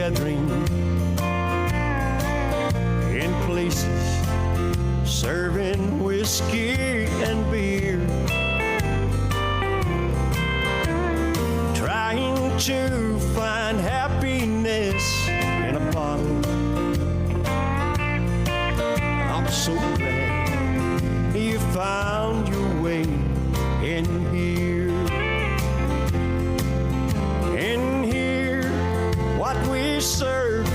gathering in places serving whiskey and beer, trying to find happiness in a bottle. I'm so glad you found your way in here. In here, what we serve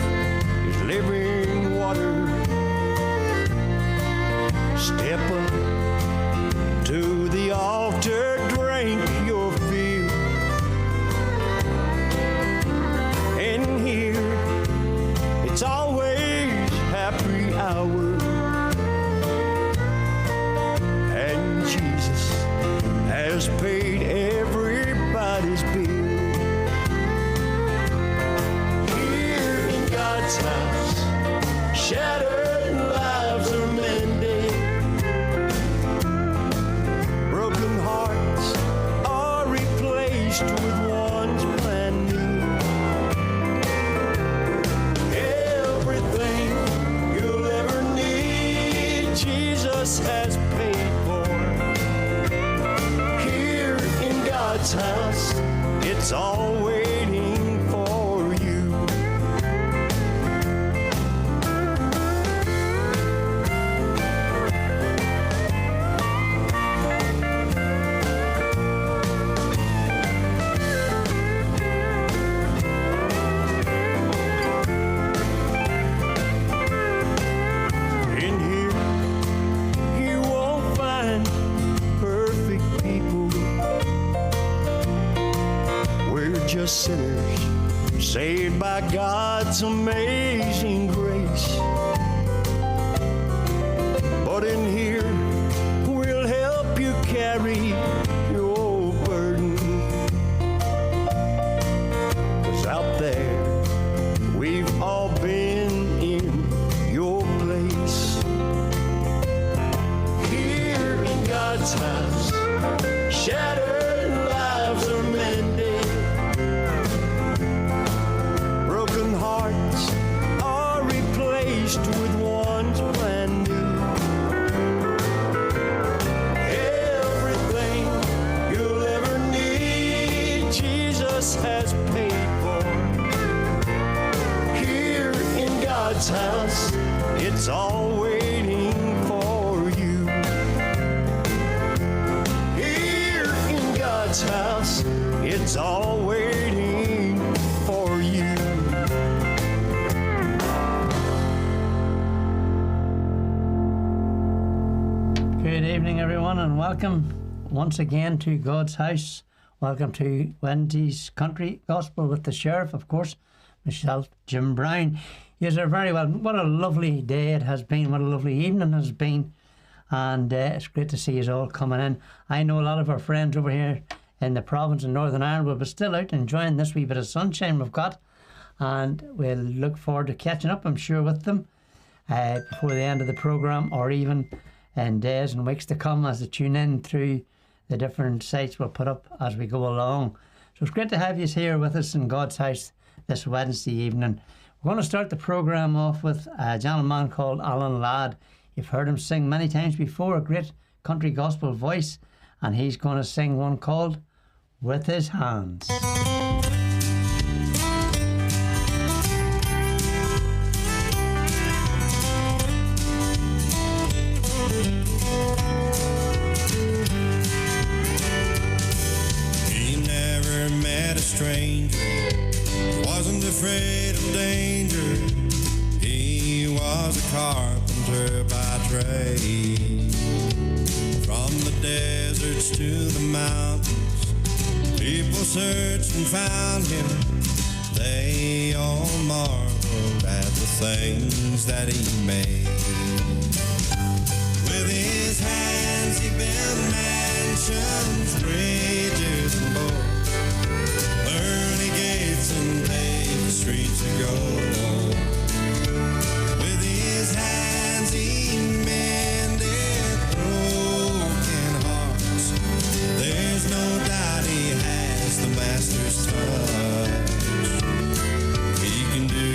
is living water. Step up to the altar, drink your fill. In here, it's always happy hour. And Jesus has paid everybody's bill. Here in God's house, shattered lives are mended. Broken hearts are replaced with ones brand new. Everything you'll ever need, Jesus has paid for. Here in God's house, it's all waiting for you. In here, you won't find perfect people. We're just sinners saved by God's amazing grace. But in here, we'll help you carry your burden. 'Cause out there, we've all been in your place. Here in God's house, shattered lives are mended. Broken hearts are replaced with ones brand new. Everything you'll ever need, Jesus has paid for. Here in God's house, it's all waiting for you. Here in God's house, it's all waiting for you. Good evening, everyone, and welcome once again to God's house. Welcome to Wednesday's Country Gospel with the Sheriff, of course, myself, Jim Brown. Yes, are very well. What a lovely day it has been. What a lovely evening it has been. And it's great to see you all coming in. I know a lot of our friends over here in the province in Northern Ireland will be still out enjoying this wee bit of sunshine we've got. And we'll look forward to catching up, I'm sure, with them before the end of the programme, or even in days and weeks to come as they tune in through the different sites we'll put up as we go along. So it's great to have you here with us in God's house this Wednesday evening. We're going to start the programme off with a gentleman called Alan Ladd. You've heard him sing many times before, a great country gospel voice, and he's going to sing one called With His Hands. He never met a stranger, wasn't afraid of danger. He was a carpenter by trade. From the deserts to the mountains, people searched and found him. They all marveled at the things that he made. With his hands he built mansions, bridges and boats, pearly gates and paved streets of gold. With his hands he mended broken hearts. There's no doubt he has the master's touch. He can do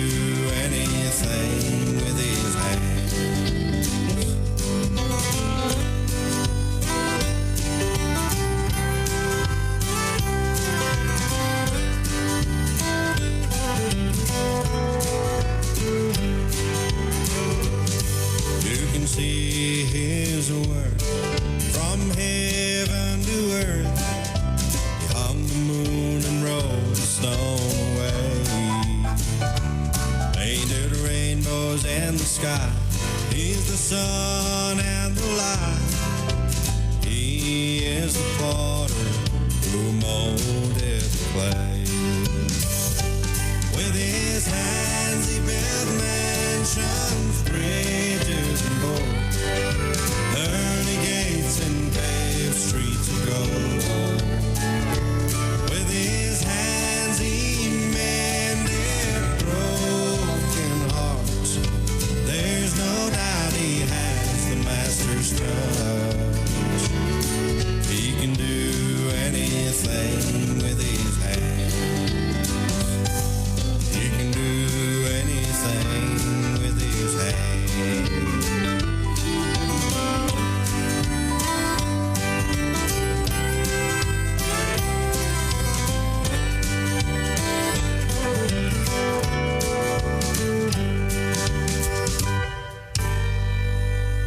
and the sky. He's the sun and the light. He is the potter who molded the clay. With his hands he built mansions, bridges and boats, pearly gates and paved streets of gold. With his hands he mended broken hearts. There's no doubt he has the master's touch. He can do anything with his hands. He can do anything with his hands.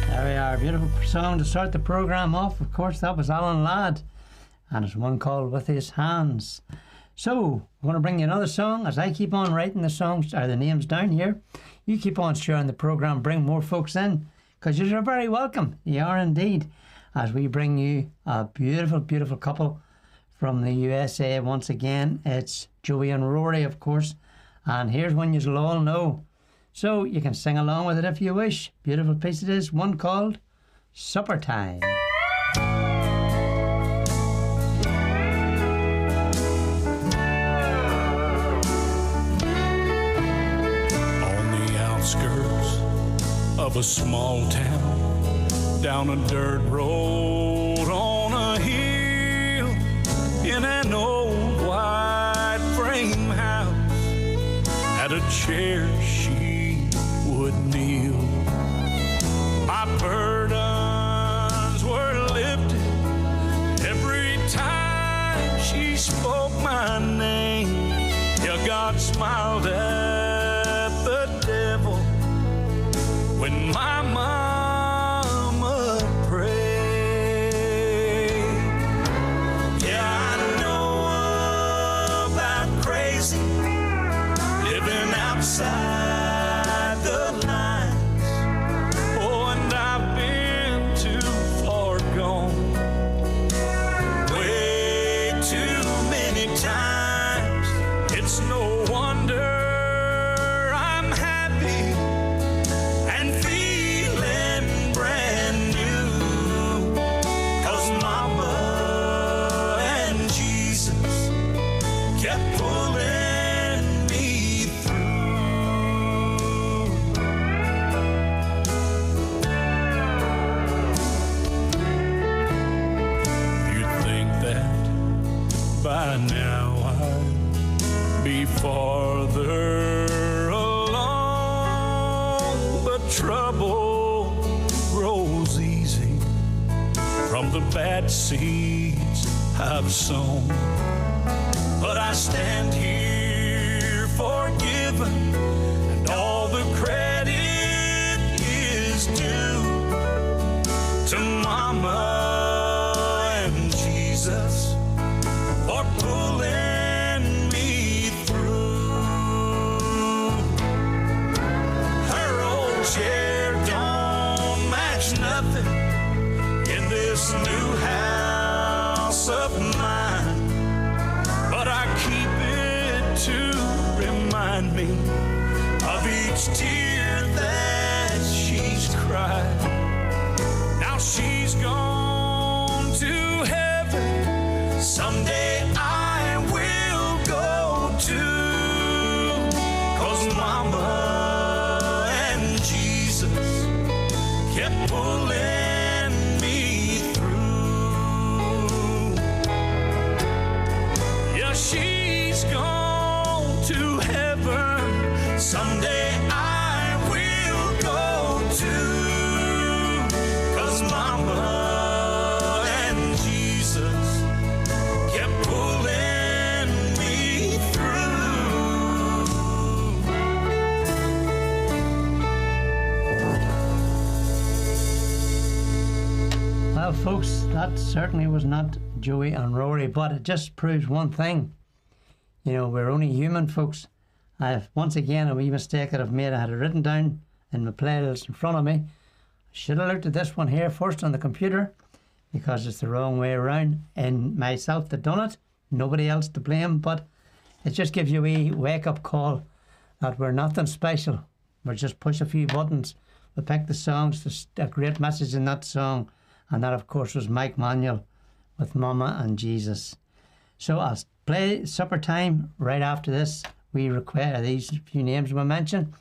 There we are, beautiful song to start the programme off. Of course, that was Alan Ladd, and it's one called With His Hands. So, I'm going to bring you another song. As I keep on writing the songs, or the names down here, you keep on sharing the programme, bring more folks in, because you're very welcome. You are indeed, as we bring you a beautiful, beautiful couple from the USA once again. It's Joey and Rory, of course, and here's one you'll all know. So you can sing along with it if you wish. Beautiful piece it is, one called Supper Time. On the outskirts of a small town, down a dirt road on a hill, in an old white frame house, at a chair she would kneel. My burdens were lifted every time she spoke my name. Yeah, God smiled at the devil when my mama prayed. Yeah, I know about crazy living outside the lines. Oh, and I've been too far gone, way too many times. It's no wonder I'm happy and feeling brand new, 'cause Mama and Jesus kept pulling me through. You'd think that by now I'd be farther along, but trouble grows easy from the bad seeds I've sown. But I stand here forgiven, and all the credit is due to Mama and Jesus for pulling me through. Her old chair don't match nothing in this new house of mine, but I keep it to remind me of each tear that she's cried. Now she's gone to heaven, someday I will go to, 'cause Mama and Jesus kept pulling me through. Yeah, she's gone to heaven, someday I will go to, 'cause Mama and Jesus kept pulling me through. Well, folks, that certainly was not Joey and Rory, but it just proves one thing. You know, we're only human, folks. I've once again a wee mistake that I've made. I had it written down in my playlist in front of me. I should have looked at this one here first on the computer because it's the wrong way around, and myself that done it, nobody else to blame, but it just gives you a wee wake-up call that we're nothing special. We just push a few buttons. We pick the songs, there's a great message in that song, and that of course was Mike Manuel with Mama and Jesus. So I'll play Supper Time right after this. We require these few names we mentioned.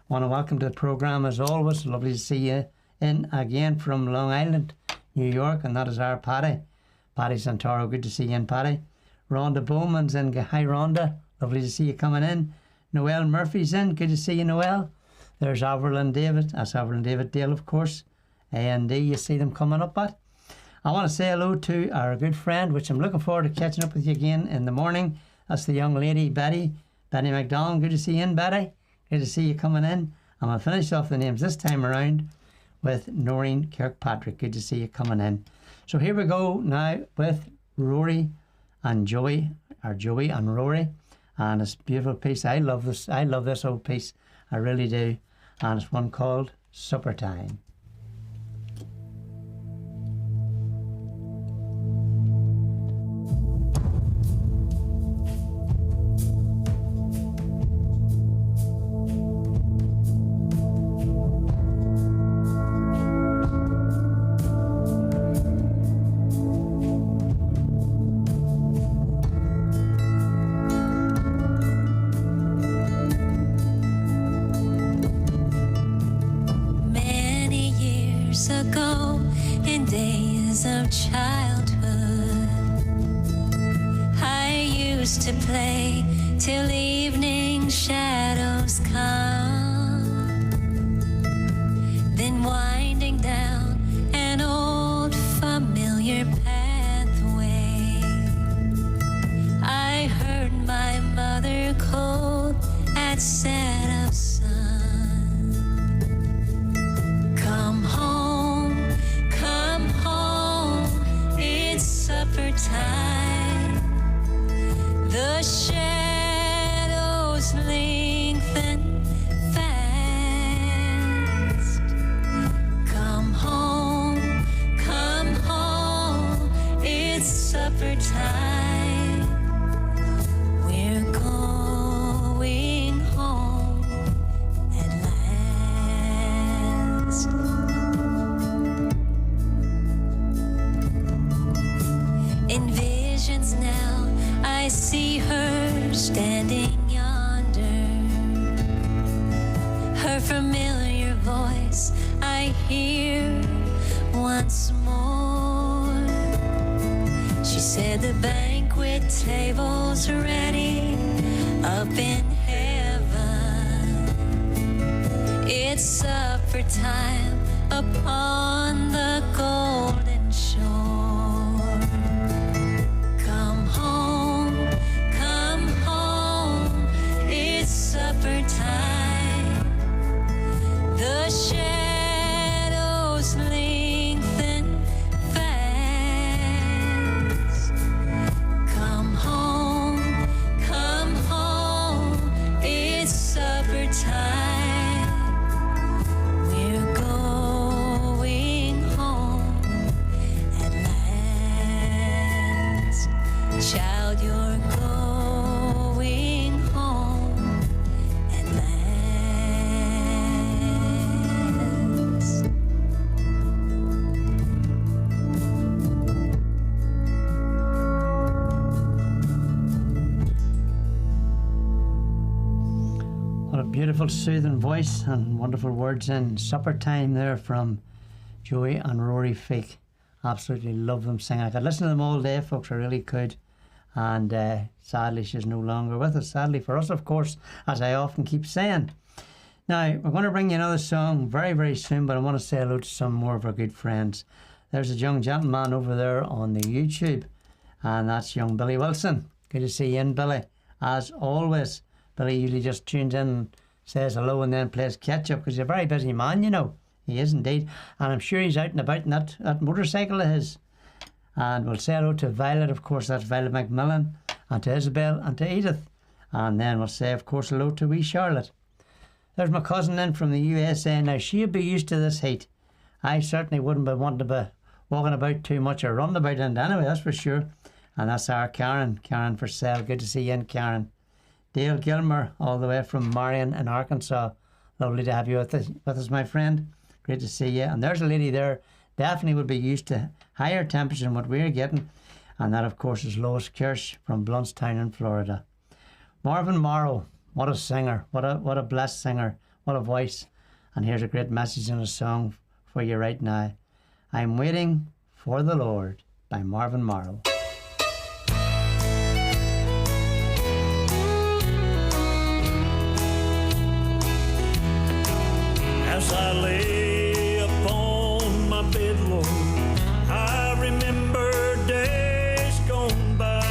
Want to welcome to the programme as always. Lovely to see you in again from Long Island, New York, and that is our Paddy. Paddy Santoro, good to see you in, Paddy. Rhonda Bowman's in. Hi Rhonda, lovely to see you coming in. Noel Murphy's in, good to see you, Noel. There's Averlyn David, that's Averlyn David Dale of course. A&D, you see them coming up at. I want to say hello to our good friend, which I'm looking forward to catching up with you again in the morning. That's the young lady, Betty McDonald. Good to see you in, Betty. Good to see you coming in. I'm going to finish off the names this time around with Noreen Kirkpatrick. Good to see you coming in. So here we go now with Rory and Joey, or Joey and Rory. And it's a beautiful piece. I love this old piece. I really do. And it's one called Supper Time. Beautiful soothing voice and wonderful words in Supper Time there from Joey and Rory Fake. Absolutely love them singing. I could listen to them all day, folks, I really could. And sadly she's no longer with us. Sadly for us, of course, as I often keep saying. Now we're going to bring you another song very, very soon, but I want to say hello to some more of our good friends. There's a young gentleman over there on the YouTube, and that's young Billy Wilson. Good to see you in, Billy. As always, Billy usually just tunes in, says hello and then plays catch up because he's a very busy man, you know. He is indeed. And I'm sure he's out and about in that motorcycle of his. And we'll say hello to Violet, of course, that's Violet McMillan, and to Isabel and to Edith. And then we'll say, of course, hello to wee Charlotte. There's my cousin in from the USA. Now, she'd be used to this heat. I certainly wouldn't be wanting to be walking about too much or running about in it anyway, that's for sure. And that's our Karen for sale. Good to see you in, Karen. Dale Gilmer, all the way from Marion in Arkansas. Lovely to have you with us, my friend. Great to see you. And there's a lady there, definitely would be used to higher temperature than what we're getting. And that, of course, is Lois Kirsch from Blountstown in Florida. Marvin Morrow, what a singer. What a blessed singer. What a voice. And here's a great message in a song for you right now. I'm Waiting for the Lord by Marvin Morrow. As I lay upon my bed, Lord, I remember days gone by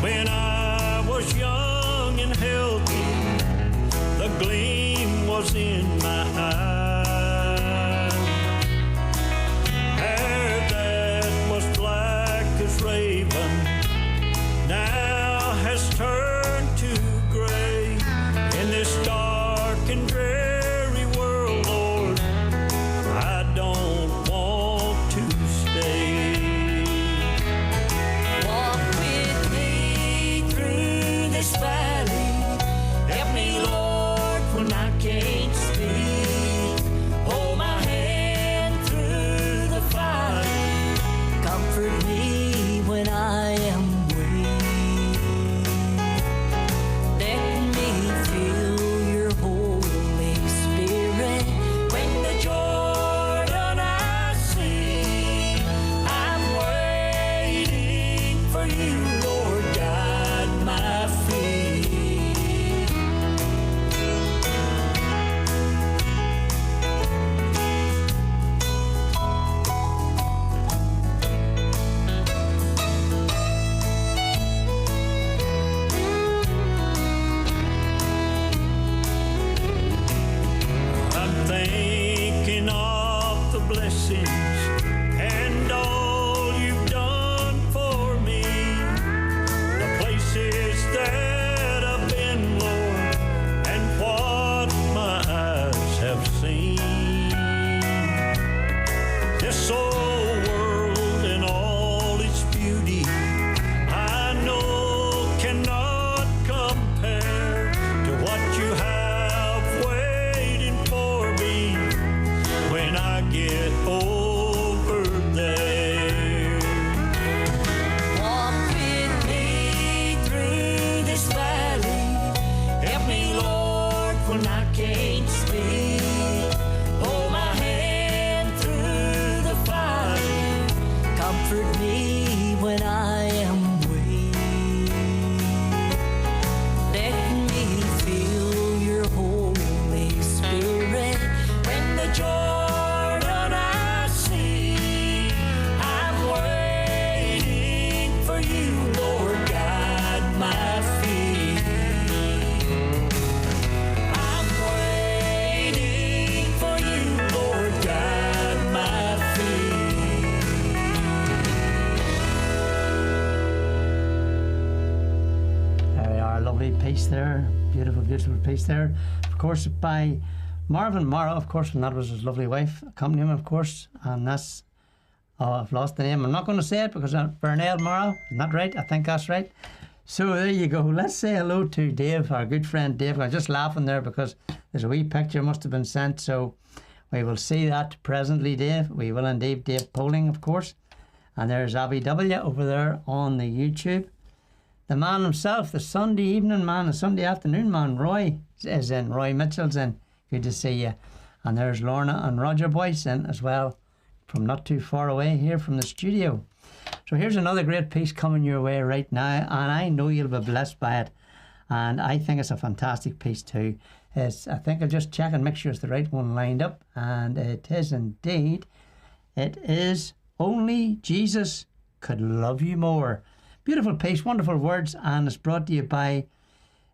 when I was young and healthy. The gleam was in my eye. Hair that was black as raven now has turned to gray. In this dark and dreary piece there, beautiful piece there, of course, by Marvin Morrow, of course, and that was his lovely wife accompanying him, of course, and that's, oh, I've lost the name, I'm not going to say it because Bernard Morrow, isn't that right? I think that's right. So there you go. Let's say hello to Dave, our good friend Dave. I'm just laughing there because there's a wee picture must have been sent, so we will see that presently, Dave. We will indeed. Dave Poling, of course. And there's Abby W over there on the YouTube. The man himself, the Sunday evening man, the Sunday afternoon man, Roy is in. Roy Mitchell's in. Good to see you. And there's Lorna and Roger Boyce in as well, from not too far away here from the studio. So here's another great piece coming your way right now, and I know you'll be blessed by it. And I think it's a fantastic piece too. I think I'll just check and make sure it's the right one lined up, and it is indeed. It is Only Jesus Could Love You More. Beautiful piece, wonderful words, and it's brought to you by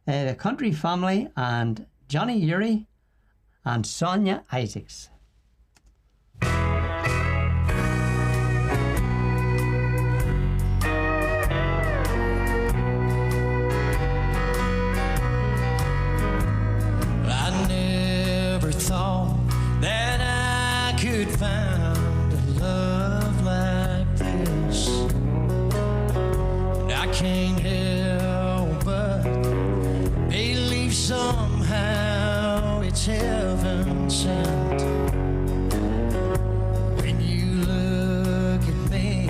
the Country Family and Johnny Urie and Sonia Isaacs. I how it's heaven sent. When you look at me,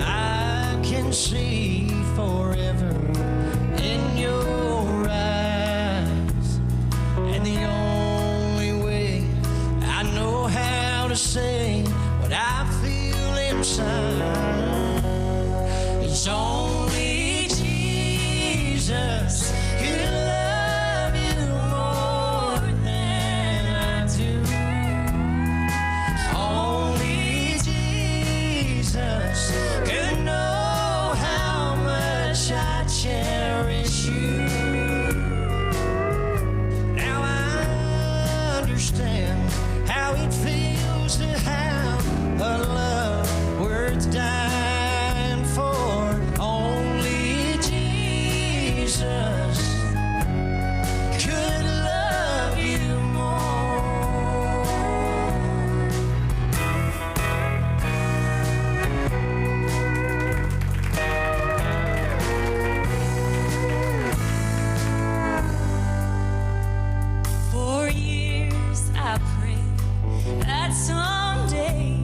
I can see forever in your eyes. And the only way I know how to say what I feel inside is only Jesus could love you more than I do. Only Jesus could know how much I cherish you. Now I understand how it feels to have a love worth dying for. Only Jesus could love you more. For years I prayed that someday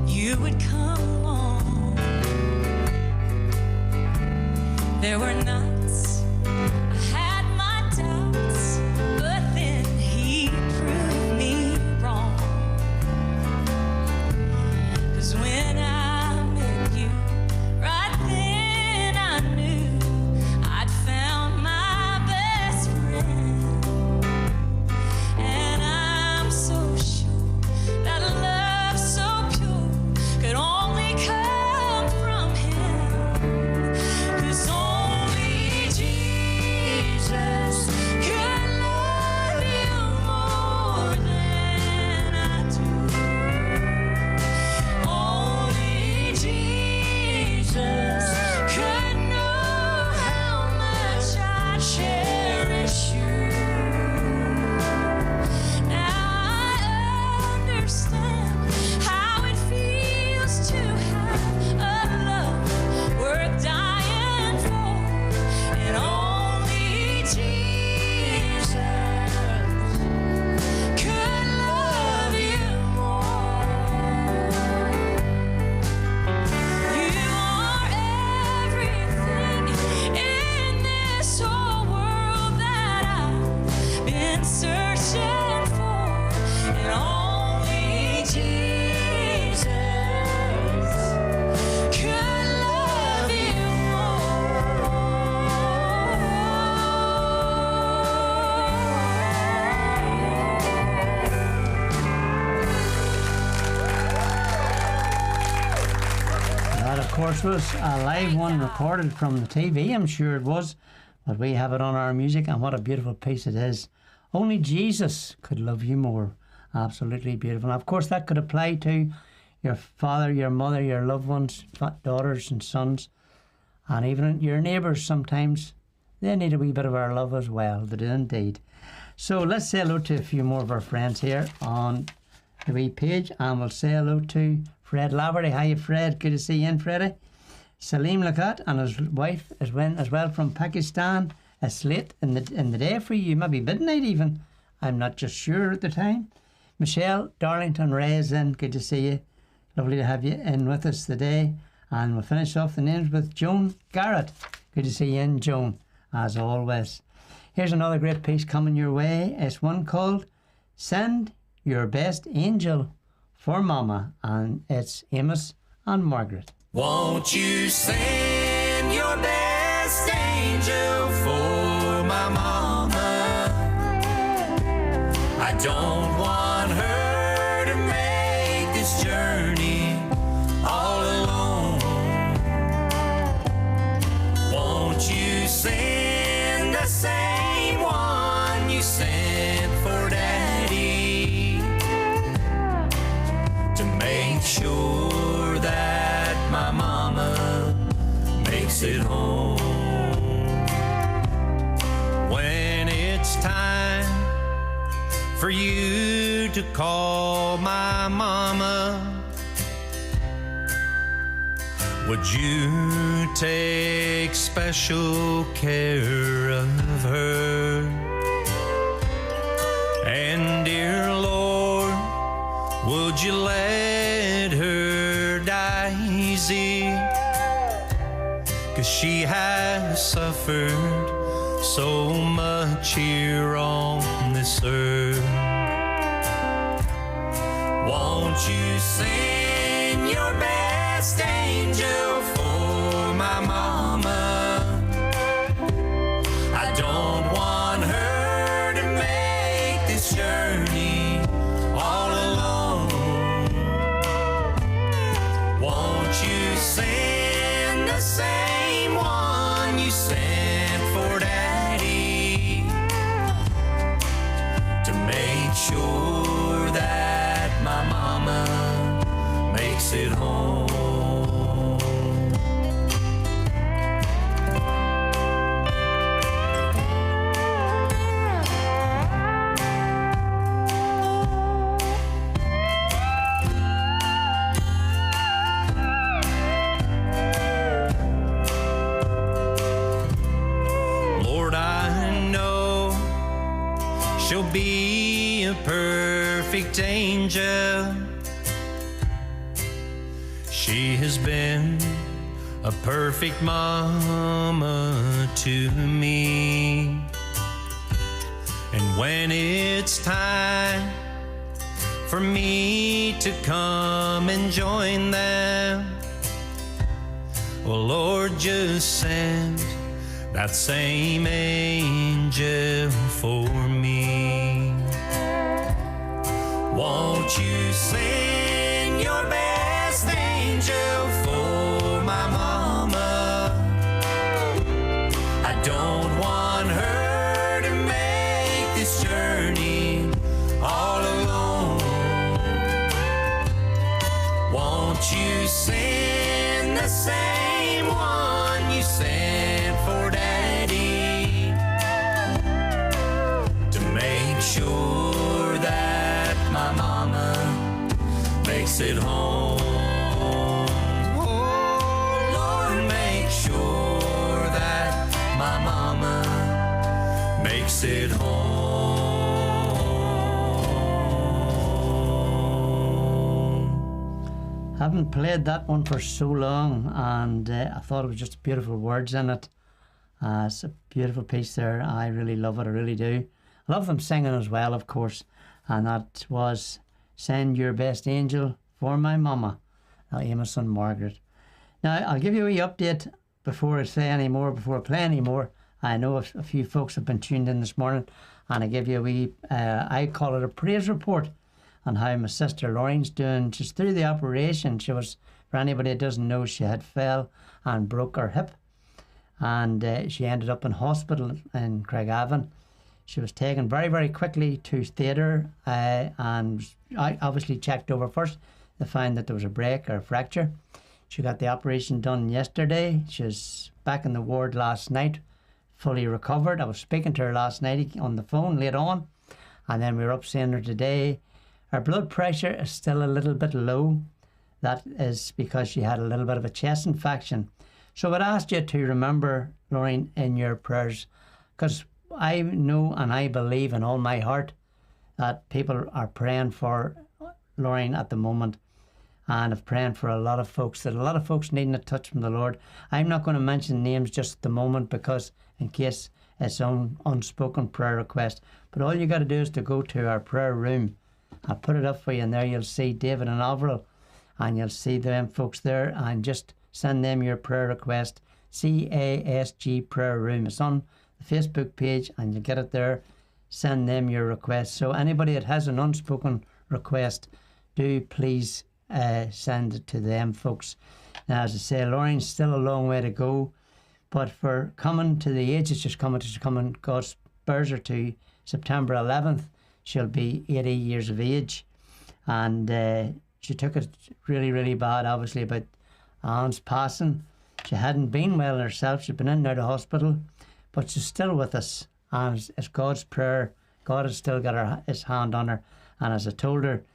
you would come along. There were nights I had my doubts, but then he proved me wrong. 'Cause when I met you, right then I knew I'd found my best friend. And I'm so sure that love so pure could only come from him. 'Cause only Jesus could love you more than I do. Only Jesus could know how much I cherish you. Now I understand how it feels to have a love worth dying for. And only Jesus could love you more. You are everything in this whole world that I've been searching for. And only Jesus could love you That, of course, was a live one recorded from the TV, I'm sure it was. But we have it on our music, and what a beautiful piece it is. Only Jesus could love you more. Absolutely beautiful. And of course, that could apply to your father, your mother, your loved ones, daughters and sons, and even your neighbours sometimes. They need a wee bit of our love as well. They do indeed. So let's say hello to a few more of our friends here on the wee page, and we'll say hello to Fred Laverty. Hiya, Fred. Good to see you in, Freddie. Salim Lakat and his wife as well from Pakistan. It's late in the day for you, maybe midnight even. I'm not just sure at the time. Michelle Darlington Ray is in. Good to see you. Lovely to have you in with us today. And we'll finish off the names with Joan Garrett. Good to see you in, Joan, as always. Here's another great piece coming your way. It's one called Send Your Best Angel for Mama, and it's Amos and Margaret. Won't you send your best angel for my mama? I don't want her to make this journey all alone. Won't you send the same one you sent for Daddy to make sure that my mama makes it home? When it's time for you to call my mama, would you take special care of her? would you let her die easy? 'Cause she has suffered so much here on this earth. Won't you send your best angel for my mama? I don't want her to make this journey all alone. Won't you send the same one you sent for Daddy to make sure that my mama makes it home? Lord, I know she'll be a perfect angel. She has been a perfect mama to me. And when it's time for me to come and join them, well, Lord, just send that same angel for me. Won't you send your best angel for my mama? I don't want her to make this journey all alone. Won't you send the same one you sent for Daddy to make sure that my mama makes it home? Oh, Lord, make sure that my mama makes it home. Haven't played that one for so long, and I thought it was just beautiful words in it. It's a beautiful piece there. I really love it. I really do. I love them singing as well, of course. And that was Send Your Best Angel for My Mama, Amos and Margaret. Now, I'll give you a wee update before I say any more, before I play any more. I know a few folks have been tuned in this morning, and I give you a wee, I call it a praise report on how my sister Lauren's doing. She's through the operation. She was, for anybody that doesn't know, she had fell and broke her hip, and she ended up in hospital in Craigavon. She was taken very, very quickly to theatre, and I obviously checked over first to find that there was a break or a fracture. She got the operation done yesterday. She was back in the ward last night, fully recovered. I was speaking to her last night on the phone late on, and then we were up seeing her today. Her blood pressure is still a little bit low. That is because she had a little bit of a chest infection. So I would ask you to remember Lauren in your prayers, because I know and I believe in all my heart that people are praying for Lauren at the moment, and of praying for a lot of folks needing a touch from the Lord. I'm not going to mention names just at the moment, because in case it's an unspoken prayer request, but all you got to do is to go to our prayer room. I'll put it up for you, and there you'll see David and Avril, and you'll see them folks there, and just send them your prayer request. CASG Prayer Room. It's on the Facebook page, and you'll get it there. Send them your request. So anybody that has an unspoken request, do please send it to them folks. Now, as I say, Lauren's still a long way to go, but for coming to the age it's just coming, God spurs her to September 11th. She'll be 80 years of age, and she took it really, really bad, obviously, about Anne's passing. She hadn't been well herself. She'd been in and out of hospital, but she's still with us. And it's God's prayer. God has still got his hand on her. And as I told her,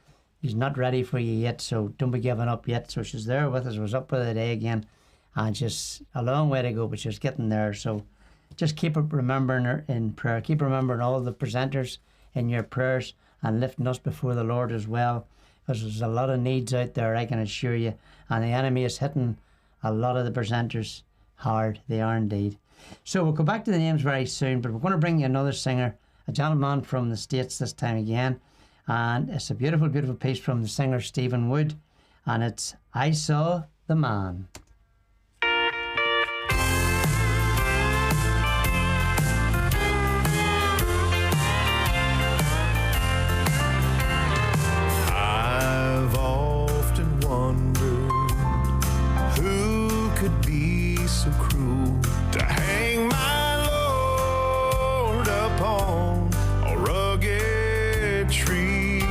he's not ready for you yet, so don't be giving up yet. So she's there with us. I was up with her today again, and just a long way to go, but she's getting there. So just keep remembering her in prayer. Keep remembering all the presenters in your prayers, and lifting us before the Lord as well, because there's a lot of needs out there, I can assure you. And the enemy is hitting a lot of the presenters hard. They are indeed. So we'll go back to the names very soon, but we're going to bring you another singer, a gentleman from the States this time again. And it's a beautiful, beautiful piece from the singer Stephen Wood. And it's I Saw the Man. I've often wondered who could be so cruel to hang my Lord upon a rugged tree.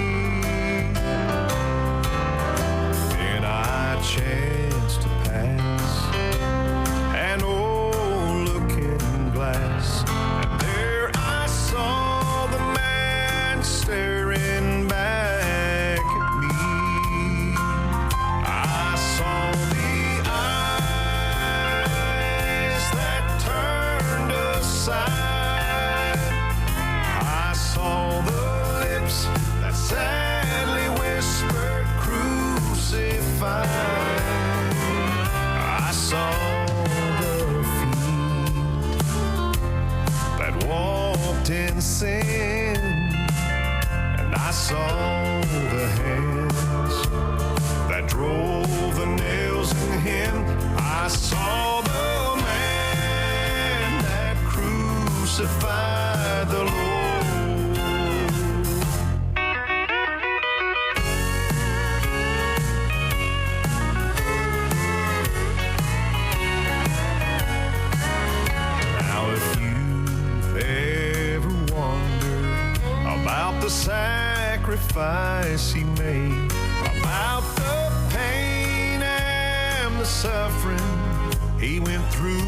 Then I chanced to pass an old looking glass, and there I saw the man staring back at me. I saw the eyes that turned aside. I saw the lips that sadly whispered crucify. I saw the feet that walked in sin, and I saw the hands that drove the nails in him. I saw the man that crucified the Lord. Now if you've ever wondered about the sacrifice he made, about the pain and the suffering he went through,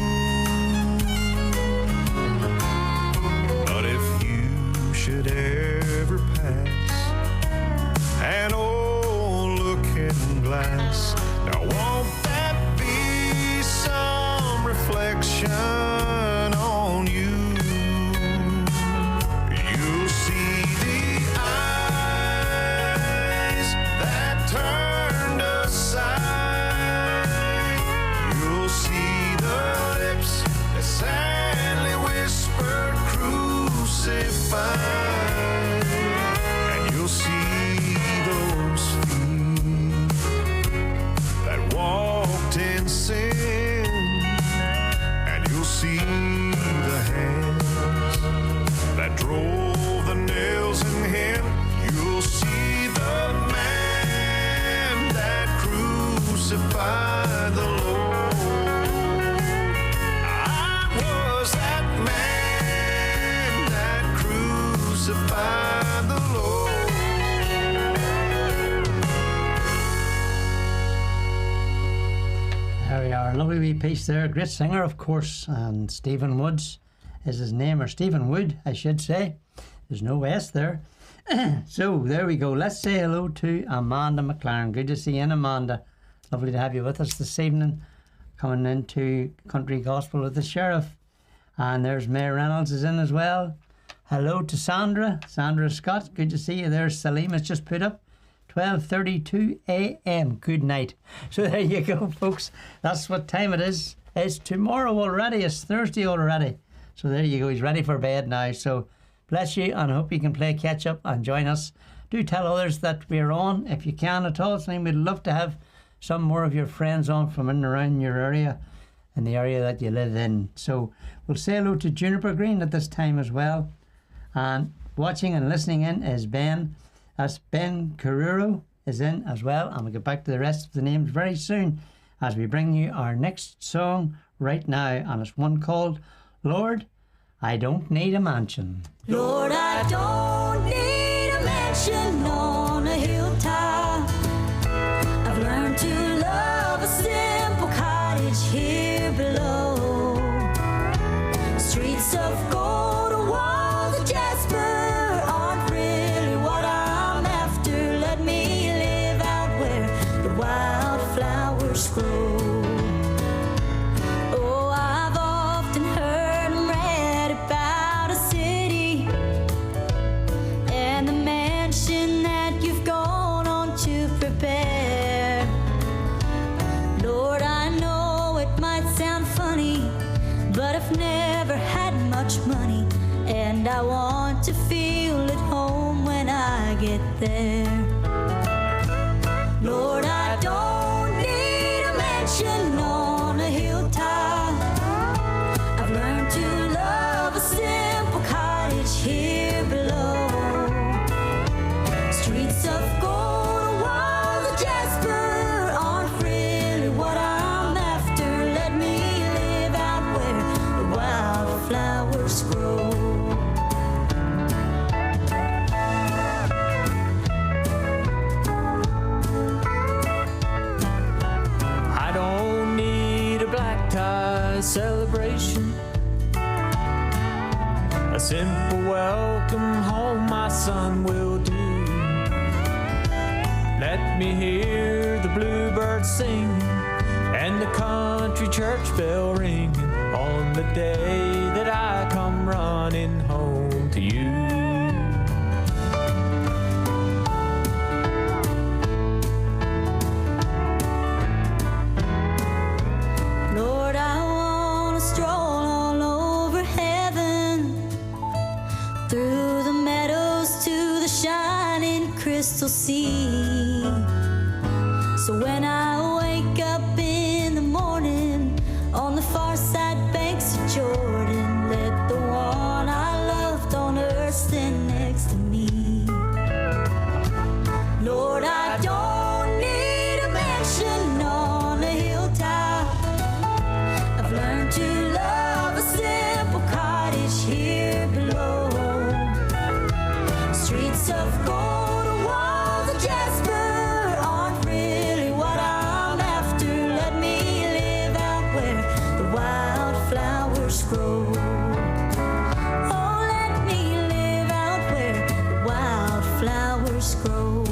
but if you should ever pass an old looking glass, now won't that be some reflection on you? You'll see the eyes that turned aside. You'll see the lips that sadly whispered crucify. And you'll see those feet that walked in sin. And you'll see the hands that drove the nails in him. You'll see the man that crucified the Lord. I was that man that crucified the Lord. There we are, a lovely wee piece there. Great singer, of course, and Stephen Woods is his name, or Stephen Wood, I should say. There's no S there. So there we go. Let's say hello to Amanda McLaren. Good to see you in, Amanda. Lovely to have you with us this evening, coming into Country Gospel with the Sheriff. And there's Mayor Reynolds is in as well. Hello to Sandra Scott. Good to see you there. Salim has just put up 12:32 a.m. Good night. So there you go, folks. That's what time it is. It's tomorrow already. It's Thursday already. So there you go. He's ready for bed now. So bless you, and I hope you can play catch up and join us. Do tell others that we're on if you can at all. So we'd love to have some more of your friends on from in and around your area, in the area that you live in. So we'll say hello to Juniper Green at this time as well. And watching and listening in is Ben. That's Ben Carrero is in as well. And we'll get back to the rest of the names very soon as we bring you our next song right now. And it's one called Lord, I Don't Need a Mansion. Lord, I don't need a mansion on a hilltop. I've learned to love a simple cottage here below. Streets of gold and walls of jasper aren't really what I'm after. Let me live out where the wildflowers grow. Oh, I've often heard and read about a city want to feel at home when I get there. Lord, I don't need a mansion on a hilltop. I've learned to love a simple cottage here below. Streets of gold, walls of jasper aren't really what I'm after. Let me live out where the wildflowers grow. I don't need a black tie celebration, a simple welcome home my son will do. Let me hear the bluebirds singing and the country church bell ringing on the day that I come running home to you. Lord, I want to stroll all over heaven, through the meadows to the shining crystal sea. So when I wake up in the morning on the far side banks of Jordan, let the one I loved on earth stand next to me. Lord, I don't need a mansion on a hilltop. I've learned to love a simple cottage here below. Streets of gold, walls of jasper aren't really what I'm after. Let me live out where the wildflowers grow. Oh, let me live out where the wildflowers grow.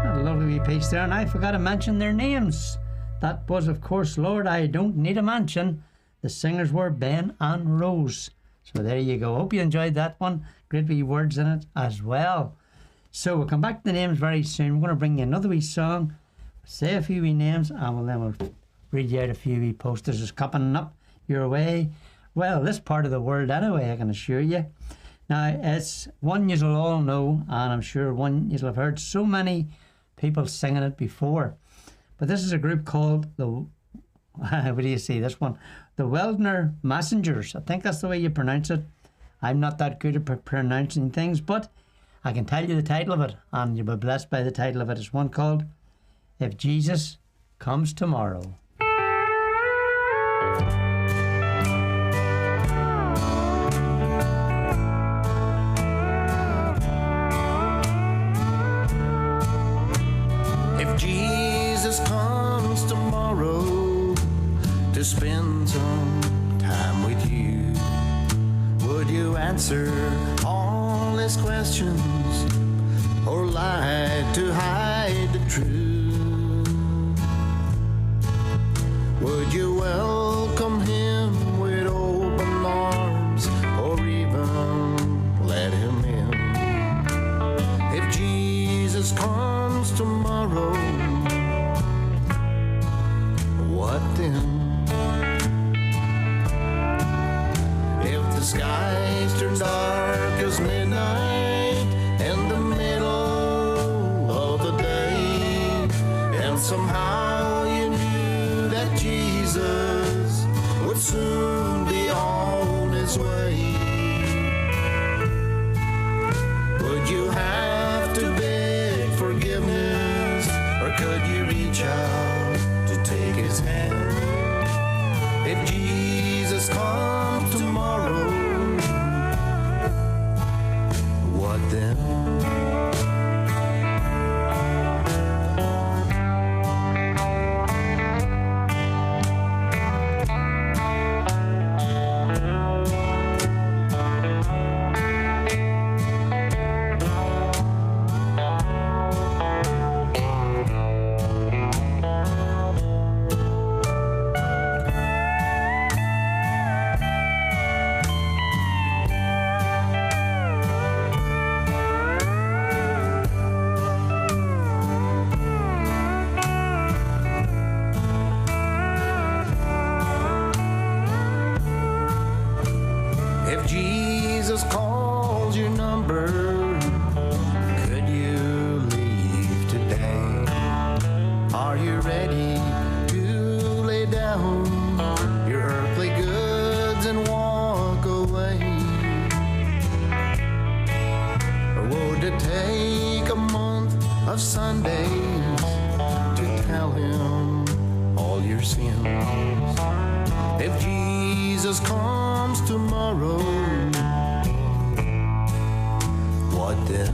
A lovely wee piece there, and I forgot to mention their names. That was, of course, Lord, I Don't Need a Mansion. The singers were Ben and Rose. So there you go. Hope you enjoyed that one. Great wee words in it as well. So we'll come back to the names very soon. We're going to bring you another wee song, say a few wee names, and then we'll read you out a few wee posters that's coming up your way. Well, this part of the world anyway, I can assure you. Now, it's one you'll all know, and I'm sure one you'll have heard so many people singing it before. But this is a group called the, what do you see, this one? The Weldner Messengers. I think that's the way you pronounce it. I'm not that good at pronouncing things, but I can tell you the title of it, and you'll be blessed by the title of it. It's one called If Jesus Comes Tomorrow. If Jesus comes tomorrow to spend some time with you, would you answer all his questions or lie to hide the truth? Would you welcome him with open arms or even let him in? If Jesus comes tomorrow, what then? If the skies turn dark as midnight in the middle of the day, and somehow you knew that Jesus would soon be on his way, would you have to beg forgiveness, or could you reach out to take his hand? If Jesus comes tomorrow, what then? If Jesus calls your number, could you leave today? Are you ready to lay down your earthly goods and walk away? Or would it take a month of Sundays to tell him all your sins? If Jesus comes tomorrow, what then?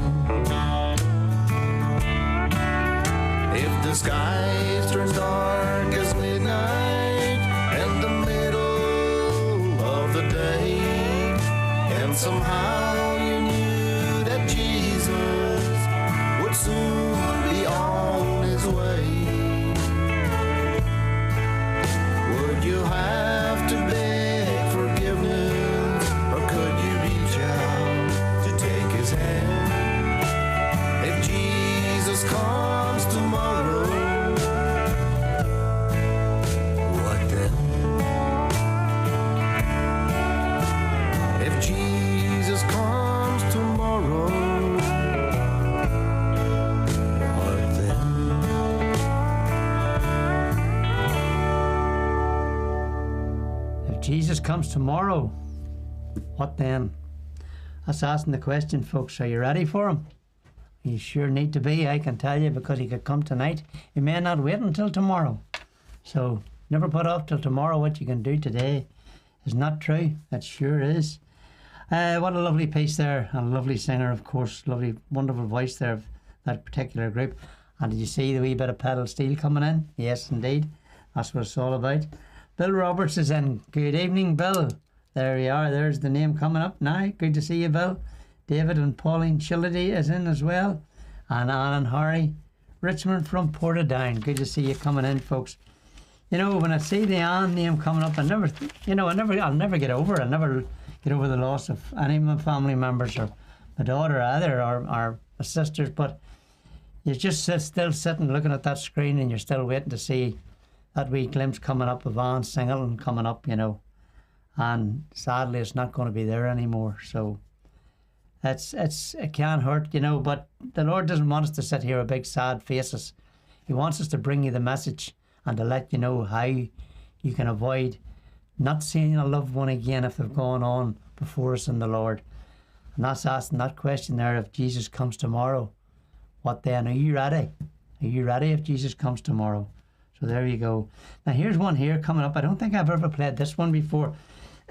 If the skies turn dark as midnight and the middle of the day, and somehow you knew that Jesus would soon be on his way, would you have to beg forgiveness, or could you reach out to take his hand? If Jesus comes tomorrow, what then? If Jesus comes tomorrow, what then? If Jesus comes tomorrow, what then? That's asking the question, folks. Are you ready for him? You sure need to be, I can tell you, because he could come tonight. He may not wait until tomorrow. So never put off till tomorrow what you can do today. Is not true. That sure is. What a lovely piece there. And a lovely singer, of course. Lovely, wonderful voice there of that particular group. And did you see the wee bit of pedal steel coming in? Yes, indeed. That's what it's all about. Bill Roberts is in. Good evening, Bill. There you are. There's the name coming up now. Good to see you, Bill. David and Pauline Chillidy is in as well. And Anne and Harry. Richmond from Portadown. Good to see you coming in, folks. You know, when I see the Anne name coming up, I'll never get over it. I'll never get over the loss of any of my family members, or my daughter either, or my sisters. But you're just still sitting looking at that screen, and you're still waiting to see that wee glimpse coming up of Anne Singleton coming up, you know. And sadly, it's not going to be there anymore. So it can't hurt, you know. But the Lord doesn't want us to sit here with big sad faces. He wants us to bring you the message and to let you know how you can avoid not seeing a loved one again if they've gone on before us in the Lord. And that's asking that question there, if Jesus comes tomorrow, what then? Are you ready? Are you ready if Jesus comes tomorrow? So there you go. Now here's one here coming up. I don't think I've ever played this one before.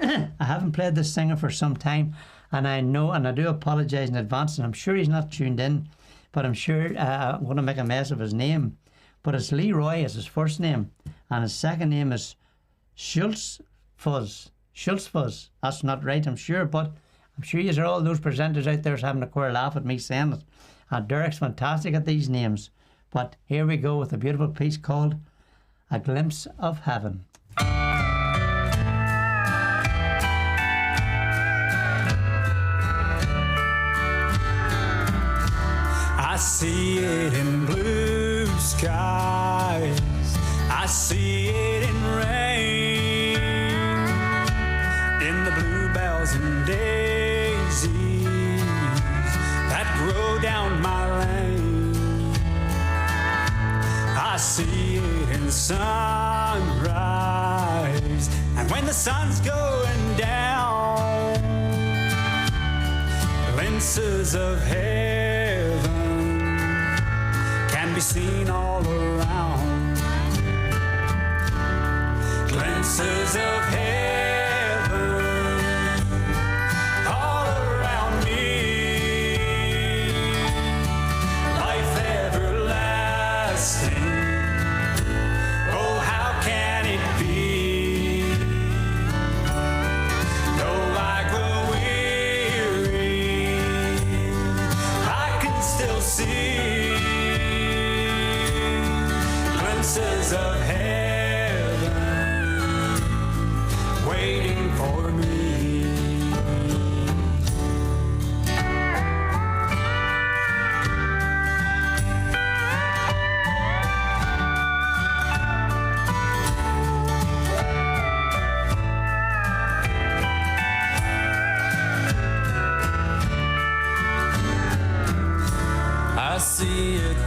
I haven't played this singer for some time, and I know, and I do apologise in advance, and I'm sure he's not tuned in, but I'm sure I'm going to make a mess of his name. But it's Leroy is his first name, and his second name is Schultzfuzz. That's not right, I'm sure, but I'm sure you are all those presenters out there having a queer laugh at me saying it. And Derek's fantastic at these names. But here we go with a beautiful piece called A Glimpse of Heaven. I see it in blue skies, I see it in rain, in the bluebells and daisies that grow down my lane. I see it in sunrise, and when the sun's going down, glimpses of heaven can be seen all around. Glimpses of heaven all around me. Life everlasting, oh how can it be? Though I grow weary, I can still see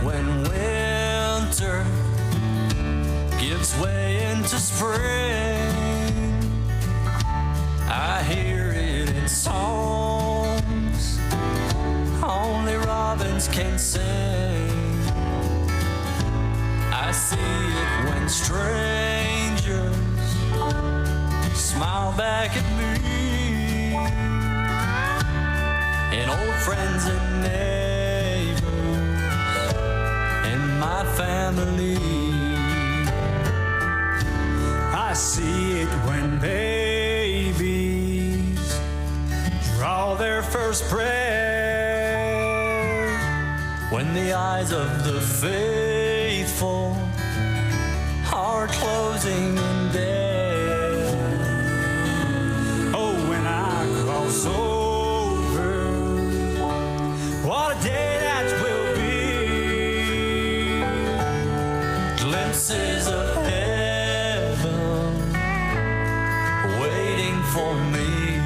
when winter gives way into spring. I hear it in songs only robins can sing. I see it when strangers smile back at me, and old friends and neighbors and my family. I see it when babies draw their first prayer, when the eyes of the faithful are closing in death. Oh, when I cross over, what a day that will be. Glimpses of heaven waiting for me.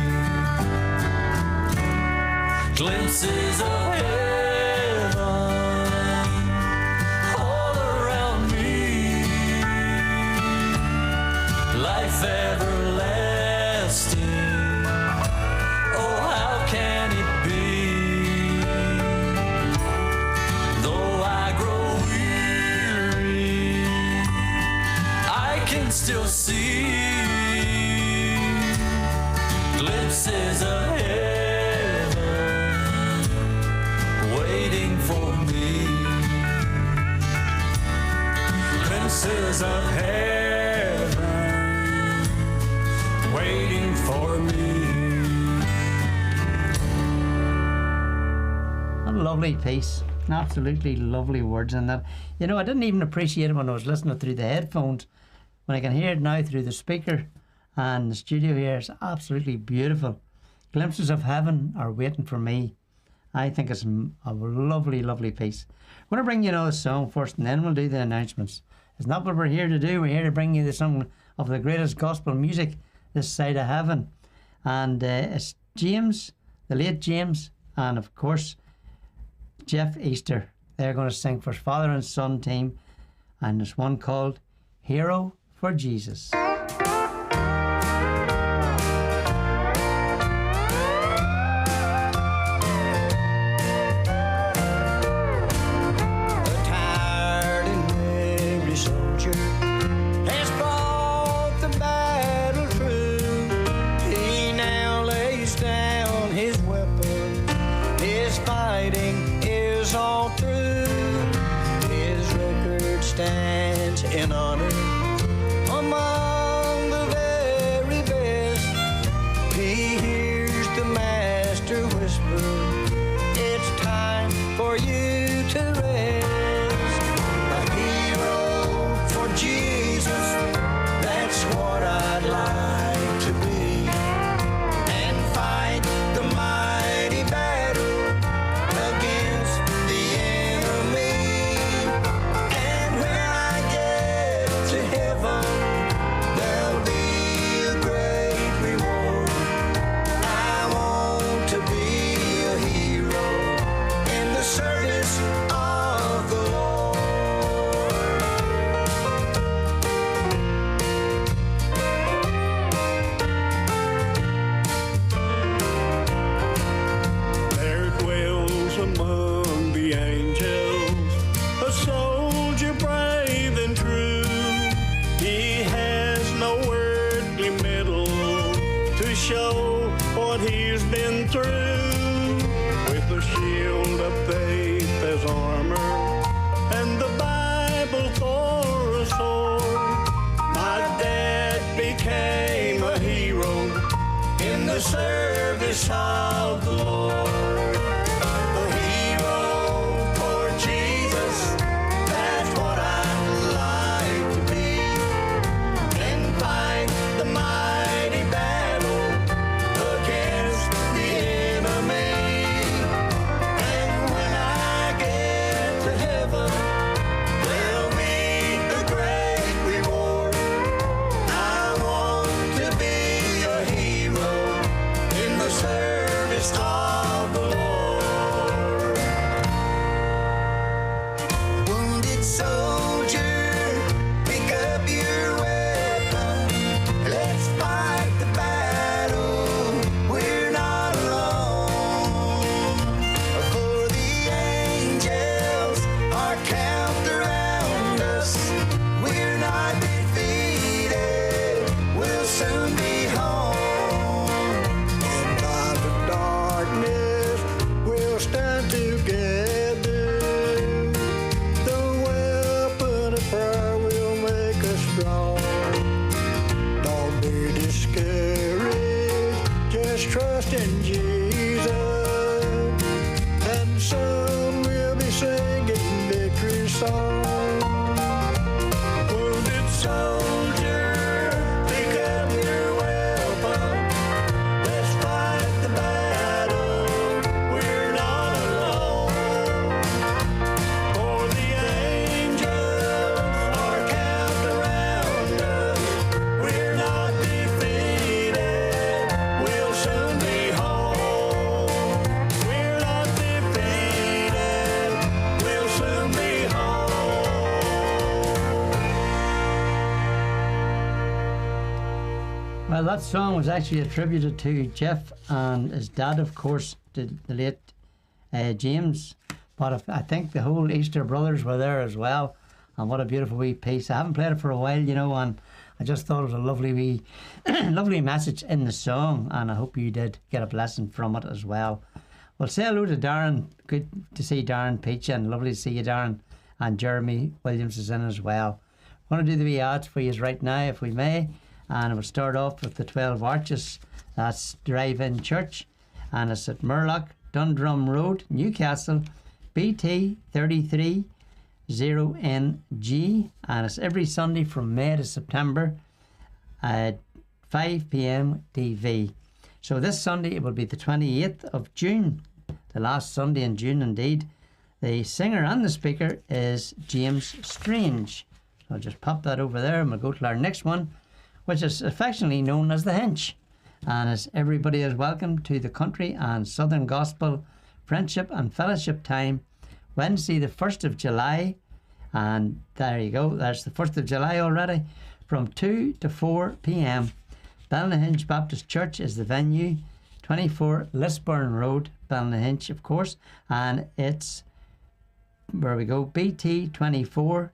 Glimpses of heaven all around me. Life everlasting, oh how can it be? Though I grow weary, I can still see glimpses of heaven waiting for me. Glimpses of heaven waiting for me. A lovely piece. Absolutely lovely words in that. You know, I didn't even appreciate it when I was listening through the headphones. When I can hear it now through the speaker and the studio here, it's absolutely beautiful. Glimpses of heaven are waiting for me. I think it's a lovely, lovely piece. I'm going to bring you another song first, and then we'll do the announcements. It's not what we're here to do. We're here to bring you the song of the greatest gospel music this side of heaven. And it's James, the late James, and of course, Jeff Easter. They're going to sing for father and son team. And there's one called Hero for Jesus. Stands in honor among the very best. He hears the master whisper, it's time for you to rest. A hero for Jesus, that's what I'd like to be, and fight the mighty battle against the enemy. There'll be a great reward. I want to be a hero in the service of the Lord. There dwells among the angels a soldier brave and true. He has no earthly medal to show what he's been through. With a shield of faith as armor and the Bible for a sword, my dad became a hero in the service of the Lord. A hero for Jesus, that's what I'd like to be, and fight the mighty battle against the enemy. And when I get to heaven, there'll be a great reward. I want to be a hero in the service Well, that song was actually attributed to Jeff and his dad, of course, the late James. But I think the whole Easter Brothers were there as well. And what a beautiful wee piece. I haven't played it for a while, you know, and I just thought it was a lovely wee, lovely message in the song. And I hope you did get a blessing from it as well. Well, say hello to Darren. Good to see Darren Peach, and lovely to see you, Darren. And Jeremy Williams is in as well. I want to do the wee ads for you right now, if we may. And we'll start off with the 12 Arches. That's Drive-In Church. And it's at Murlock, Dundrum Road, Newcastle, BT 330NG. And it's every Sunday from May to September at 5 p.m. TV. So this Sunday it will be the 28th of June, the last Sunday in June indeed. The singer and the speaker is James Strange. So I'll just pop that over there and we'll go to our next one, which is affectionately known as the Hinch. And as everybody is welcome to the Country and Southern Gospel Friendship and Fellowship Time, Wednesday the 1st of July. And there you go, there's the 1st of July already, from 2 to 4 p.m. Ballynahinch Baptist Church is the venue, 24 Lisburn Road, Ballynahinch, of course. And it's, where we go, BT 24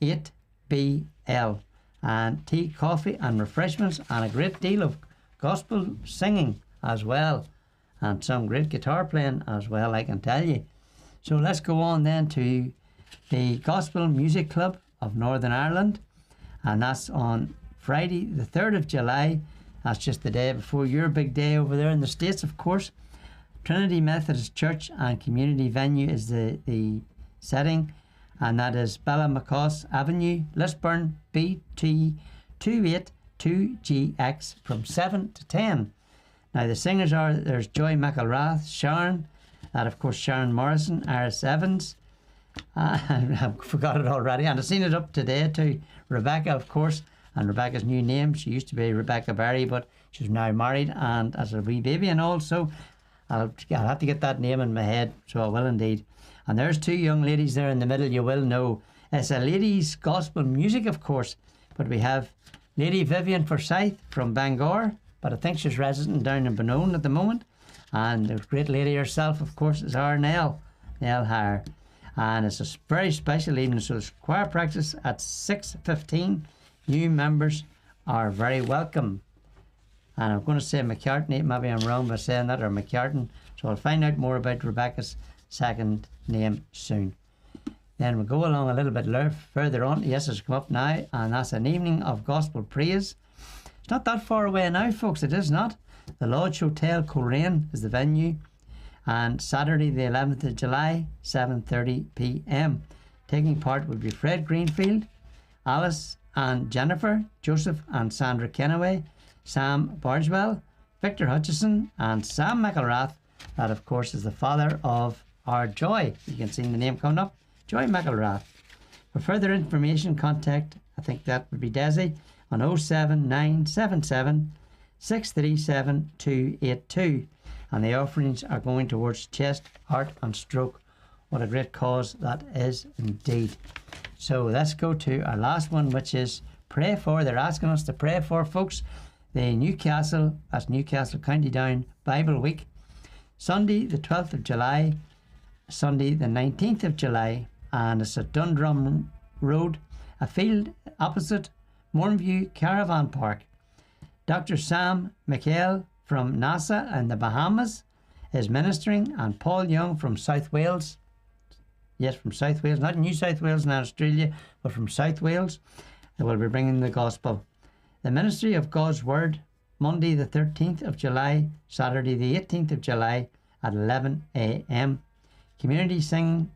8BL. And tea, coffee and refreshments, and a great deal of gospel singing as well, and some great guitar playing as well, I can tell you. So let's go on then to the Gospel Music Club of Northern Ireland, and that's on Friday the 3rd of July. That's just the day before your big day over there in the States, of course. Trinity Methodist Church and Community Venue is the setting, and that is Ballamacoss Avenue, Lisburn, BT 282GX from 7 to 10. Now the singers are, there's Joy McElrath, Sharon, that of course Sharon Morrison, Iris Evans, I forgot it already, and I've seen it up today too, Rebecca of course, and Rebecca's new name, she used to be Rebecca Berry, but she's now married and has a wee baby and all, so I'll have to get that name in my head, so I will indeed. And there's two young ladies there in the middle, you will know. It's a ladies' gospel music, of course, but we have Lady Vivian Forsyth from Bangor, but I think she's resident down in Benone at the moment. And the great lady herself, of course, is our Nell Hare. And it's a very special evening, so it's choir practice at 6:15. New members are very welcome. And I'm going to say McCartney, maybe I'm wrong by saying that, or McCartan, so I'll find out more about Rebecca's second name soon. Then we'll go along a little bit further on. Yes, it's come up now, and that's an evening of gospel praise. It's not that far away now, folks, it is not. The Lodge Hotel Coleraine is the venue, and Saturday the 11th of July, 7:30 p.m. Taking part will be Fred Greenfield, Alice and Jennifer, Joseph and Sandra Kennaway, Sam Bargewell, Victor Hutchison and Sam McElrath. That of course is the father of our Joy. You can see the name coming up, Joy McElrath. For further information, contact, I think that would be Desi, on 07977 637 282. And the offerings are going towards chest, heart and stroke. What a great cause that is indeed. So let's go to our last one, which is pray for. They're asking us to pray for, folks, the Newcastle, that's Newcastle County Down Bible Week. Sunday the 12th of July, Sunday the 19th of July, and it's at Dundrum Road, a field opposite Mornview Caravan Park. Dr. Sam McHale from NASA in the Bahamas is ministering, and Paul Young from South Wales, yes, from South Wales, not New South Wales in Australia, but from South Wales, they will be bringing the gospel. The Ministry of God's Word, Monday the 13th of July, Saturday the 18th of July at 11 a.m. Community singing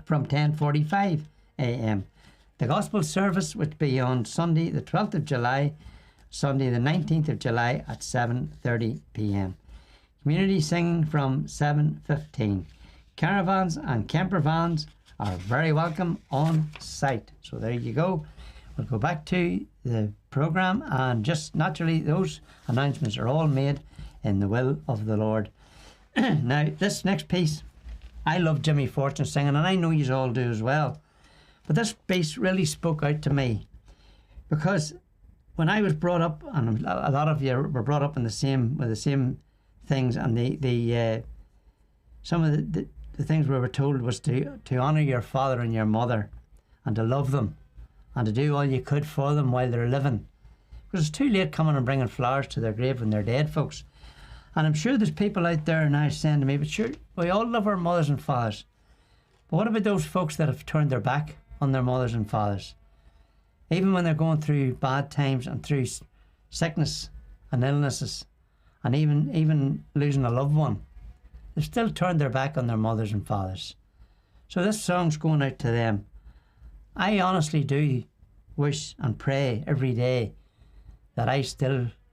from 10:45 a.m. The gospel service would be on Sunday the 12th of July, Sunday the 19th of July at 7:30 p.m. Community singing from 7:15. Caravans and camper vans are very welcome on site. So there you go. We'll go back to the programme, and just naturally those announcements are all made in the will of the Lord. Now this next piece, I love Jimmy Fortune singing, and I know you all do as well, but this piece really spoke out to me, because when I was brought up, and a lot of you were brought up in with the same things, and some of the things we were told was to honour your father and your mother, and to love them, and to do all you could for them while they're living. Because it's too late coming and bringing flowers to their grave when they're dead, folks. And I'm sure there's people out there now saying to me, but sure, we all love our mothers and fathers. But what about those folks that have turned their back on their mothers and fathers? Even when they're going through bad times and through sickness and illnesses, and even losing a loved one, they've still turned their back on their mothers and fathers. So this song's going out to them. I honestly do wish and pray every day that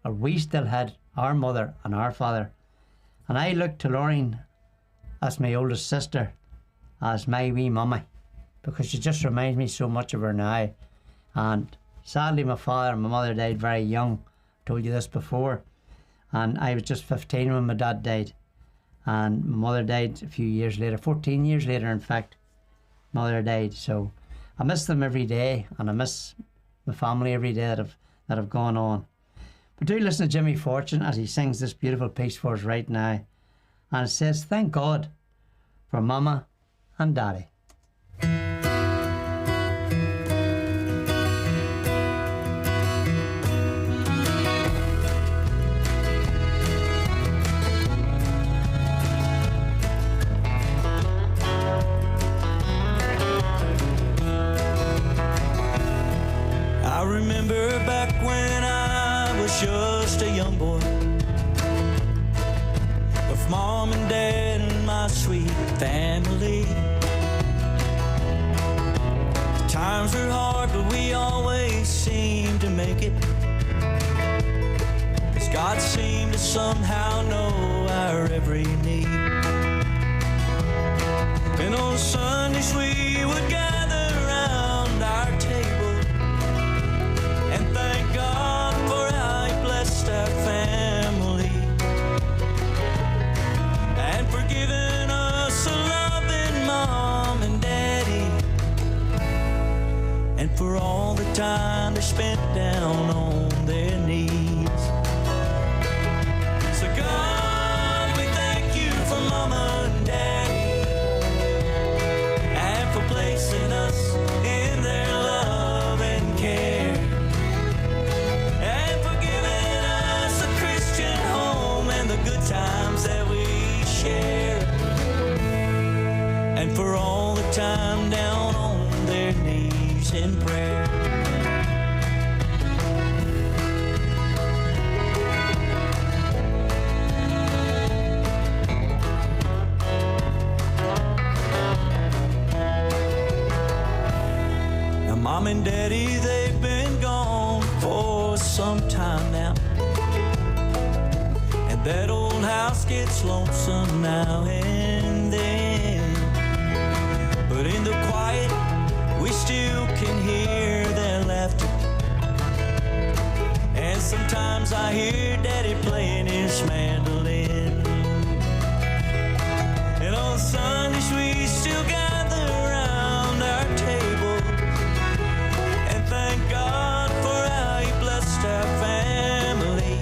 we still had our mother and our father. And I look to Lorraine as my oldest sister, as my wee mummy, because she just reminds me so much of her now. And sadly, my father and my mother died very young. I told you this before. And I was just 15 when my dad died. And my mother died a few years later, 14 years later, in fact. Mother died. So I miss them every day, and I miss my family every day that have gone on. But do listen to Jimmy Fortune as he sings this beautiful piece for us right now. And it says, thank God for Mama and Daddy. I remember back when I was just a young boy, with Mom and Dad and my sweet family. The times were hard, but we always seemed to make it, 'cause God seemed to somehow know our every need. And on Sundays we would gather around our table and thank God for how He blessed our family, and for giving us a loving Mom and Daddy, and for all the time they spent down on their knees. So God, we thank you for Mama and Daddy, and for placing us in their love and care, and for giving us a Christian home and the good times that we share, and for all the time down on their knees in prayer. Now Mom and Daddy, they've been gone for some time now, and that old house gets lonesome now and then. But in the quiet, we still can hear their laughter, and sometimes I hear Daddy playing his mandolin. And on Sundays we still gather around our table and thank God for how He blessed our family,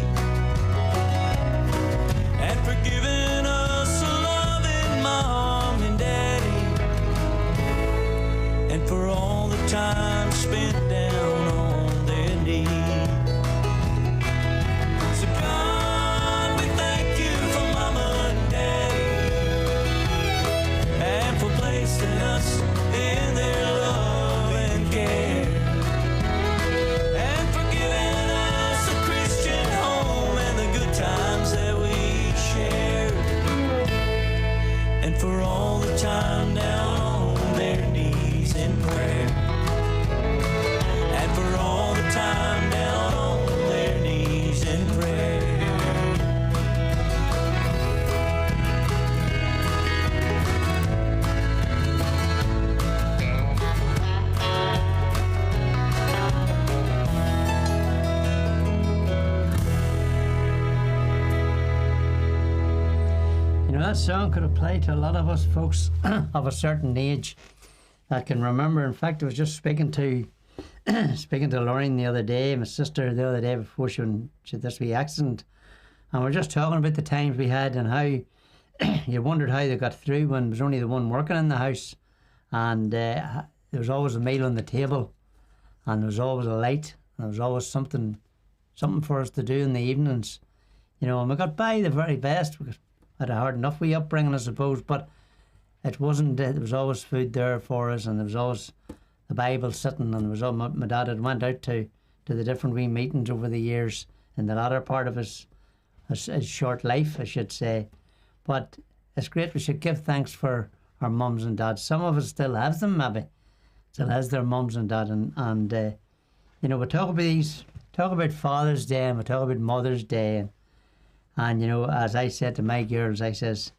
and for giving us a loving Mom and Daddy, and for all the time spent down on their knees. So God, we thank you for Mama and Daddy, and for placing us in their love and care, and for giving us a Christian home and the good times that we share, and for all the time down on their knees in prayer, and for all the time down on their knees in prayer. You know, that song could apply to a lot of us folks of a certain age that can remember. In fact, I was just speaking to speaking to Lauren the other day, my sister the other day before she had this wee accident, and we're just talking about the times we had and how you wondered how they got through when there was only the one working in the house, and there was always a meal on the table, and there was always a light, and there was always something for us to do in the evenings, you know, and we got by the very best. We had a hard enough wee upbringing, I suppose, but it wasn't. There was always food there for us, and there was always the Bible sitting, and there was all, my dad had went out to the different wee meetings over the years in the latter part of his short life, I should say. But it's great. We should give thanks for our mums and dads. Some of us still have them, maybe still has their mums and dad, and you know, we talk about Father's Day, and we talk about Mother's Day, and you know, as I said to my girls, I says,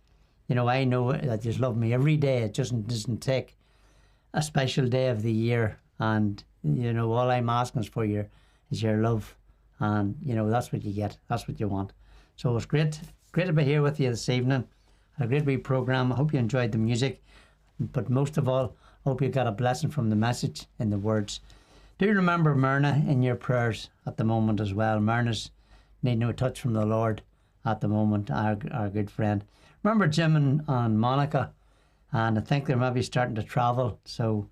you know, I know that you love me every day. It just doesn't take a special day of the year, and you know, all I'm asking is for is your love, and you know, that's what you get, that's what you want. So it's great to be here with you this evening. A great wee program. I hope you enjoyed the music, but most of all, I hope you got a blessing from the message and the words. Do remember Myrna in your prayers at the moment as well. Myrna's needing a touch from the Lord at the moment, our good friend. Remember Jim and Monica, and I think they're maybe starting to travel, so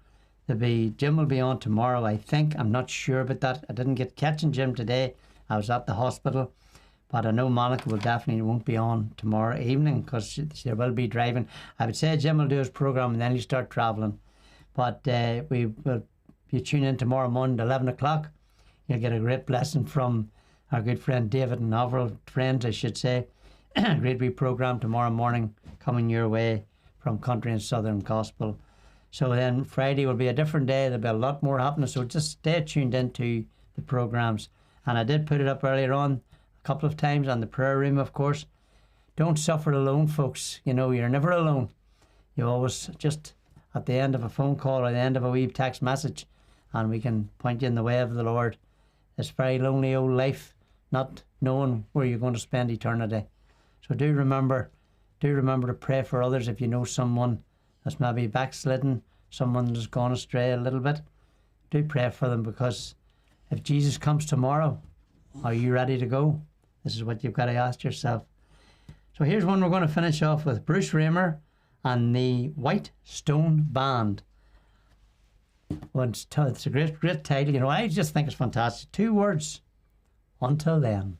Jim will be on tomorrow, I think. I'm not sure about that. I didn't get catching Jim today. I was at the hospital, but I know Monica won't be on tomorrow evening because she will be driving. I would say Jim will do his program and then he'll start travelling, but we will. If you tune in tomorrow morning at 11 o'clock, you'll get a great blessing from our good friend David and Overall friends, I should say. Great wee program tomorrow morning coming your way from country and southern gospel. So then Friday will be a different day. There'll be a lot more happening, so just stay tuned into the programs. And I did put it up earlier on a couple of times on the prayer room, of course. Don't suffer alone, folks. You know, you're never alone. You always just at the end of a phone call or the end of a wee text message, and we can point you in the way of the Lord. This very lonely old life, not knowing where you're going to spend eternity. So do remember to pray for others. If you know someone that's maybe backslidden, someone that's gone astray a little bit, do pray for them, because if Jesus comes tomorrow, are you ready to go? This is what you've got to ask yourself. So here's one we're going to finish off with. Bruce Raymer and the White Stone Band. Well, it's a great title. You know, I just think it's fantastic. 2 words. Until then.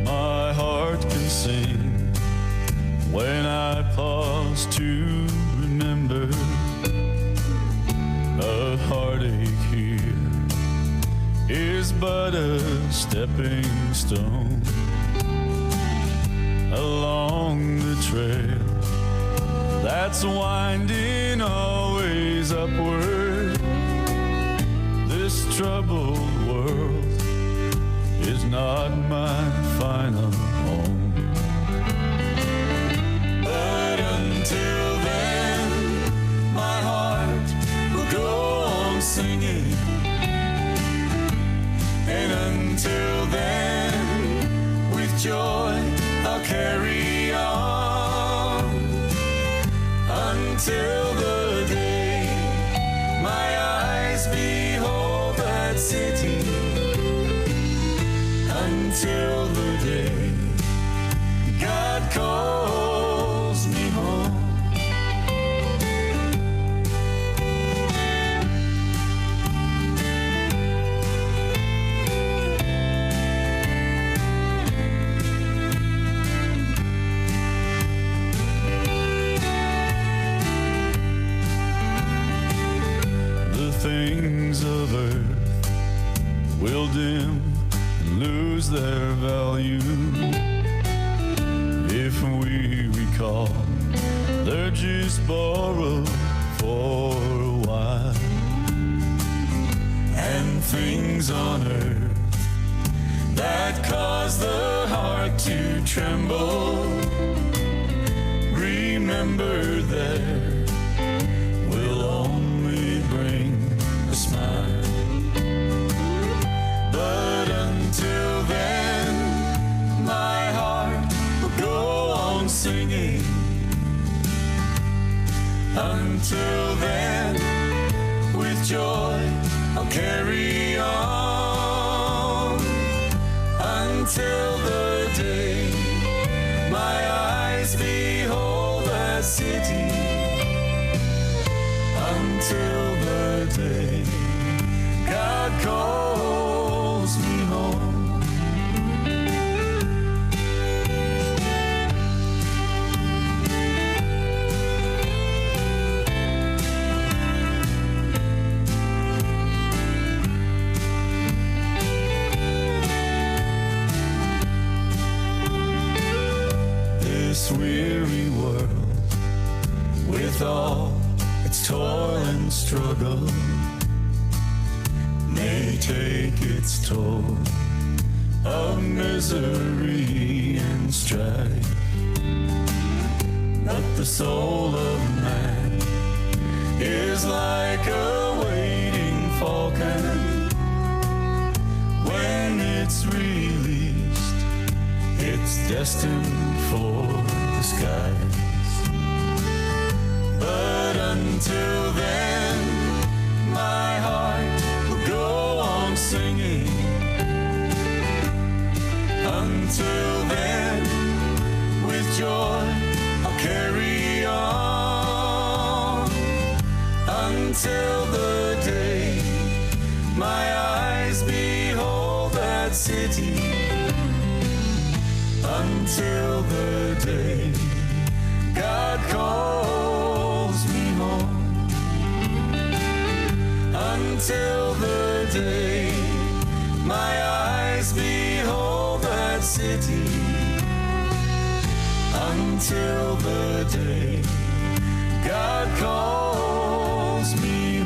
My heart can sing when I pause to remember. A heartache here is but a stepping stone along the trail that's winding always upward. This troubled world is not my final home. But until then, my heart will go on singing. And until then, with joy, I'll carry on. Until the day my eyes behold that city. Until the day God calls me home. The things of earth will dim and lose their value if we recall they're just borrowed for a while. And things on earth that cause the heart to tremble, remember there Until then, with joy, I'll carry on. Until the day my eyes behold that city. Until the day God calls me home. This weary world, with all its toil and struggle, may take its toll of misery and strife. But the soul of man is like a waiting falcon. When it's released, it's destined for the skies. But until then, my heart will go on singing. Until then, with joy, I'll carry on. Until the day my eyes behold that city. Until the day God calls me home. Until the day my eyes behold that city. Until the day God calls me